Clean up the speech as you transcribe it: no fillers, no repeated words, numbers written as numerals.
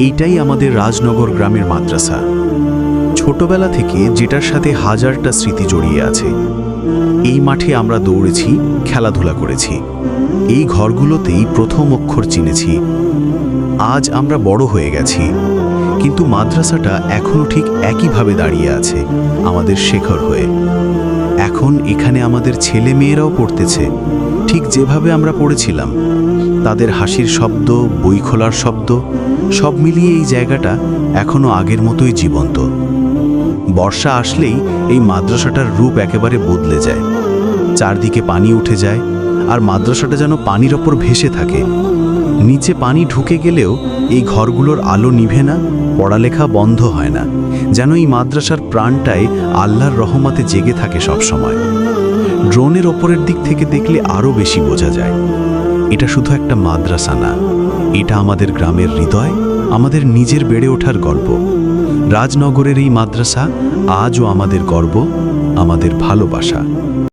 এইটাই আমাদের রাজনগর গ্রামের মাদ্রাসা। ছোটবেলা থেকে যেটার সাথে হাজারটা স্মৃতি জড়িয়ে আছে। এই মাঠে আমরা দৌড়েছি, খেলাধুলা করেছি। এই ঘরগুলোতেই প্রথম অক্ষর চিনেছি। আজ আমরা বড় হয়ে গেছি, কিন্তু মাদ্রাসাটা এখনো ঠিক একইভাবে দাঁড়িয়ে আছে, আমাদের শেখর হয়ে। এখন এখানে আমাদের ছেলে মেয়েরাও পড়তেছে, ঠিক যেভাবে আমরা পড়েছিলাম। তাদের হাসির শব্দ, বই খোলার শব্দ, সব মিলিয়ে এই জায়গাটা এখনো আগের মতোই জীবন্ত। বর্ষা আসলেই এই মাদ্রাসাটার রূপ একেবারে বদলে যায়। চারদিকে পানি উঠে যায়, আর মাদ্রাসাটা যেন পানির ওপর ভেসে থাকে। নিচে পানি ঢুকে গেলেও এই ঘরগুলোর আলো নিভে না, পড়ালেখা বন্ধ হয় না, যেন এই মাদ্রাসার প্রাণটাই আল্লাহর রহমতে জেগে থাকে সব সময়। ড্রোনের ওপরের দিক থেকে দেখলে আরও বেশি বোঝা যায় এটা শুধু একটা মাদ্রাসা না, এটা আমাদের গ্রামের হৃদয়, আমাদের নিজের বেড়ে ওঠার গল্প। রাজনগরের এই মাদ্রাসা আজও আমাদের গর্ব, আমাদের ভালোবাসা।